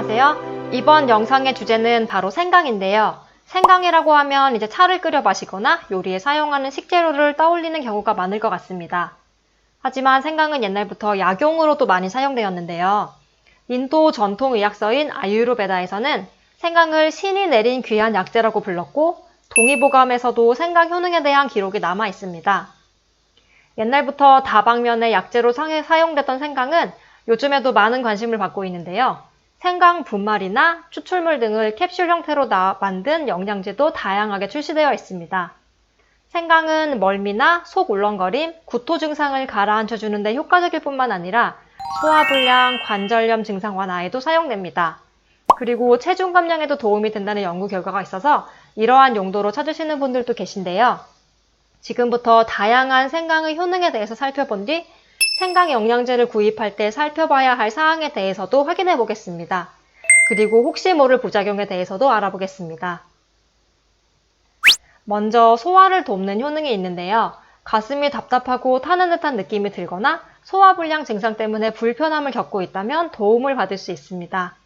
안녕하세요. 이번 영상의 주제는 바로 생강인데요. 생강이라고 하면 이제 차를 끓여 마시거나 요리에 사용하는 식재료를 떠올리는 경우가 많을 것 같습니다. 하지만 생강은 옛날부터 약용으로도 많이 사용되었는데요. 인도 전통 의학서인 아유르베다에서는 생강을 신이 내린 귀한 약재라고 불렀고 동의보감에서도 생강 효능에 대한 기록이 남아 있습니다. 옛날부터 다방면의 약재로 사용됐던 생강은 요즘에도 많은 관심을 받고 있는데요. 생강 분말이나 추출물 등을 캡슐 형태로 만든 영양제도 다양하게 출시되어 있습니다. 생강은 멀미나 속 울렁거림, 구토 증상을 가라앉혀주는 데 효과적일 뿐만 아니라 소화불량, 관절염 증상 완화에도 사용됩니다. 그리고 체중 감량에도 도움이 된다는 연구 결과가 있어서 이러한 용도로 찾으시는 분들도 계신데요. 지금부터 다양한 생강의 효능에 대해서 살펴본 뒤 생강 영양제를 구입할 때 살펴봐야 할 사항에 대해서도 확인해 보겠습니다. 그리고 혹시 모를 부작용에 대해서도 알아보겠습니다. 먼저 소화를 돕는 효능이 있는데요. 가슴이 답답하고 타는 듯한 느낌이 들거나 소화불량 증상 때문에 불편함을 겪고 있다면 도움을 받을 수 있습니다.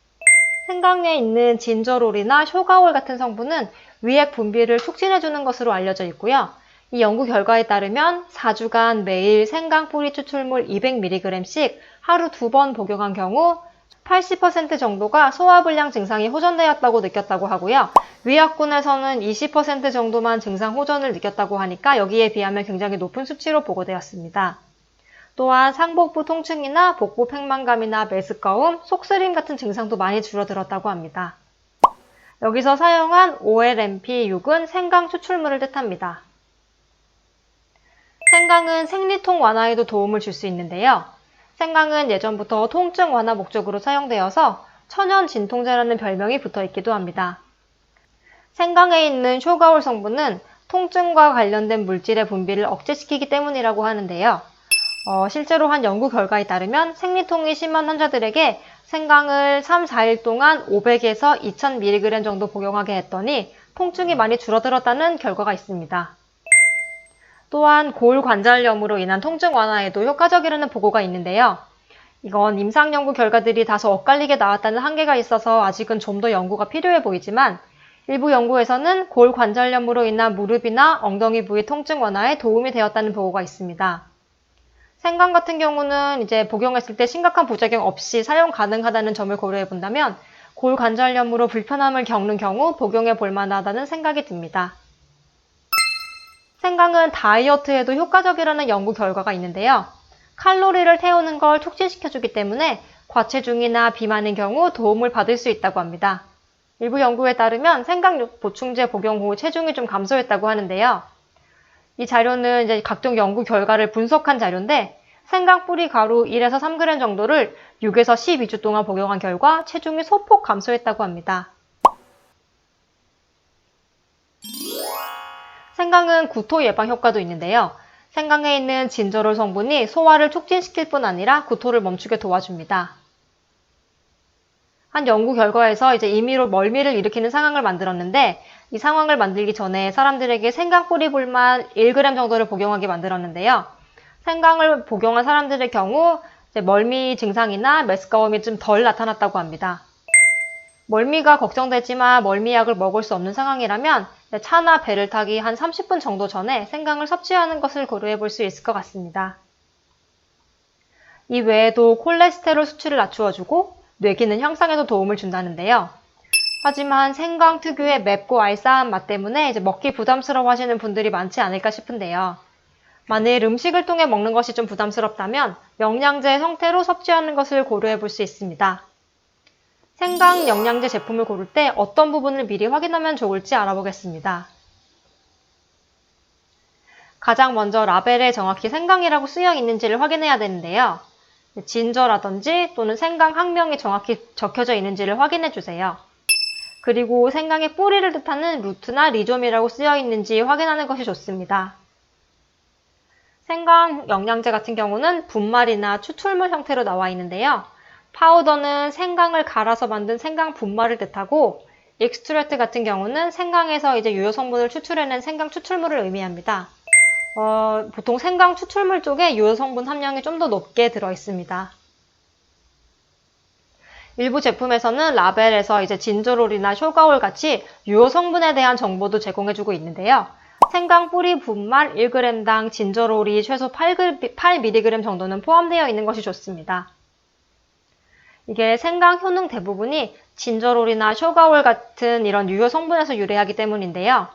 생강에 있는 진저롤이나 쇼가올 같은 성분은 위액 분비를 촉진해주는 것으로 알려져 있고요. 이 연구 결과에 따르면 4주간 매일 생강 뿌리 추출물 200mg씩 하루 2번 복용한 경우 80% 정도가 소화불량 증상이 호전되었다고 느꼈다고 하고요. 위약군에서는 20% 정도만 증상 호전을 느꼈다고 하니까 여기에 비하면 굉장히 높은 수치로 보고되었습니다. 또한 상복부 통증이나 복부 팽만감이나 메스꺼움, 속쓰림 같은 증상도 많이 줄어들었다고 합니다. 여기서 사용한 OLMP6은 생강 추출물을 뜻합니다. 생강은 생리통 완화에도 도움을 줄 수 있는데요. 생강은 예전부터 통증 완화 목적으로 사용되어서 천연 진통제라는 별명이 붙어 있기도 합니다. 생강에 있는 쇼가올 성분은 통증과 관련된 물질의 분비를 억제시키기 때문이라고 하는데요. 실제로 한 연구 결과에 따르면 생리통이 심한 환자들에게 생강을 3, 4일 동안 500에서 2000mg 정도 복용하게 했더니 통증이 많이 줄어들었다는 결과가 있습니다. 또한 골관절염으로 인한 통증 완화에도 효과적이라는 보고가 있는데요. 이건 임상 연구 결과들이 다소 엇갈리게 나왔다는 한계가 있어서 아직은 좀 더 연구가 필요해 보이지만 일부 연구에서는 골관절염으로 인한 무릎이나 엉덩이 부위 통증 완화에 도움이 되었다는 보고가 있습니다. 생강 같은 경우는 이제 복용했을 때 심각한 부작용 없이 사용 가능하다는 점을 고려해 본다면 골관절염으로 불편함을 겪는 경우 복용해 볼 만하다는 생각이 듭니다. 생강은 다이어트에도 효과적이라는 연구 결과가 있는데요. 칼로리를 태우는 걸 촉진시켜주기 때문에 과체중이나 비만인 경우 도움을 받을 수 있다고 합니다. 일부 연구에 따르면 생강 보충제 복용 후 체중이 좀 감소했다고 하는데요. 이 자료는 이제 각종 연구 결과를 분석한 자료인데 생강 뿌리 가루 1에서 3g 정도를 6에서 12주 동안 복용한 결과 체중이 소폭 감소했다고 합니다. 생강은 구토 예방 효과도 있는데요. 생강에 있는 진저롤 성분이 소화를 촉진시킬 뿐 아니라 구토를 멈추게 도와줍니다. 한 연구 결과에서 이제 임의로 멀미를 일으키는 상황을 만들었는데 이 상황을 만들기 전에 사람들에게 생강 뿌리 불만 1g 정도를 복용하게 만들었는데요. 생강을 복용한 사람들의 경우 이제 멀미 증상이나 메스꺼움이 좀 덜 나타났다고 합니다. 멀미가 걱정되지만 멀미약을 먹을 수 없는 상황이라면 차나 배를 타기 한 30분 정도 전에 생강을 섭취하는 것을 고려해 볼 수 있을 것 같습니다. 이 외에도 콜레스테롤 수치를 낮추어주고 뇌기능 향상에도 도움을 준다는데요. 하지만 생강 특유의 맵고 알싸한 맛 때문에 이제 먹기 부담스러워 하시는 분들이 많지 않을까 싶은데요. 만일 음식을 통해 먹는 것이 좀 부담스럽다면 영양제 형태로 섭취하는 것을 고려해 볼 수 있습니다. 생강 영양제 제품을 고를 때 어떤 부분을 미리 확인하면 좋을지 알아보겠습니다. 가장 먼저 라벨에 정확히 생강이라고 쓰여 있는지를 확인해야 되는데요. 진저라든지 또는 생강 학명이 정확히 적혀져 있는지를 확인해 주세요. 그리고 생강의 뿌리를 뜻하는 루트나 리좀이라고 쓰여 있는지 확인하는 것이 좋습니다. 생강 영양제 같은 경우는 분말이나 추출물 형태로 나와 있는데요. 파우더는 생강을 갈아서 만든 생강 분말을 뜻하고 익스트랙트 같은 경우는 생강에서 이제 유효 성분을 추출해낸 생강 추출물을 의미합니다. 보통 생강 추출물 쪽에 유효 성분 함량이 좀 더 높게 들어 있습니다. 일부 제품에서는 라벨에서 이제 진저롤이나 쇼가올 같이 유효 성분에 대한 정보도 제공해주고 있는데요. 생강 뿌리 분말 1g당 진저롤이 최소 8mg 정도는 포함되어 있는 것이 좋습니다. 이게 생강 효능 대부분이 진저롤이나 쇼가올 같은 이런 유효 성분에서 유래하기 때문인데요.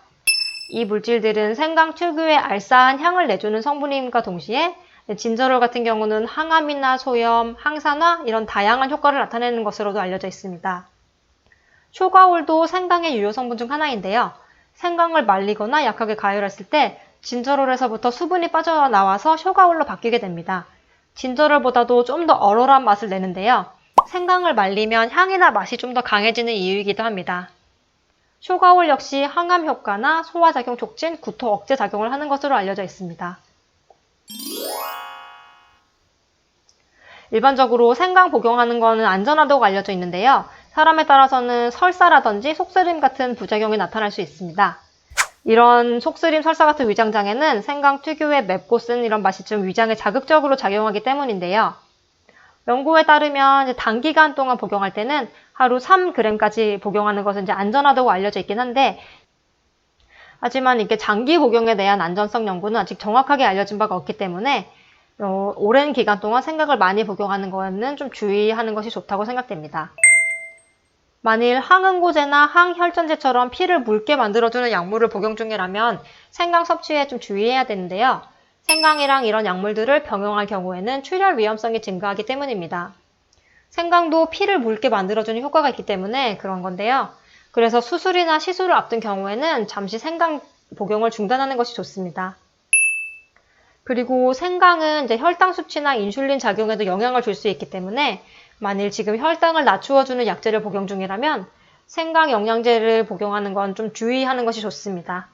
이 물질들은 생강 특유의 알싸한 향을 내주는 성분임과 동시에 진저롤 같은 경우는 항암이나 소염, 항산화 이런 다양한 효과를 나타내는 것으로도 알려져 있습니다. 쇼가올도 생강의 유효 성분 중 하나인데요. 생강을 말리거나 약하게 가열했을 때 진저롤에서부터 수분이 빠져나와서 쇼가올로 바뀌게 됩니다. 진저롤보다도 좀 더 얼얼한 맛을 내는데요. 생강을 말리면 향이나 맛이 좀 더 강해지는 이유이기도 합니다. 쇼가올 역시 항암 효과나 소화작용 촉진, 구토 억제 작용을 하는 것으로 알려져 있습니다. 일반적으로 생강 복용하는 것은 안전하다고 알려져 있는데요. 사람에 따라서는 설사라든지 속쓰림 같은 부작용이 나타날 수 있습니다. 이런 속쓰림, 설사 같은 위장장애는 생강 특유의 맵고 쓴 이런 맛이 좀 위장에 자극적으로 작용하기 때문인데요. 연구에 따르면 단기간 동안 복용할 때는 하루 3g까지 복용하는 것은 이제 안전하다고 알려져 있긴 한데, 하지만 이게 장기 복용에 대한 안전성 연구는 아직 정확하게 알려진 바가 없기 때문에 오랜 기간 동안 생강을 많이 복용하는 거는 좀 주의하는 것이 좋다고 생각됩니다. 만일 항응고제나 항혈전제처럼 피를 묽게 만들어주는 약물을 복용 중이라면 생강 섭취에 좀 주의해야 되는데요. 생강이랑 이런 약물들을 병용할 경우에는 출혈 위험성이 증가하기 때문입니다. 생강도 피를 묽게 만들어주는 효과가 있기 때문에 그런 건데요. 그래서 수술이나 시술을 앞둔 경우에는 잠시 생강 복용을 중단하는 것이 좋습니다. 그리고 생강은 이제 혈당 수치나 인슐린 작용에도 영향을 줄 수 있기 때문에 만일 지금 혈당을 낮추어주는 약제를 복용 중이라면 생강 영양제를 복용하는 건 좀 주의하는 것이 좋습니다.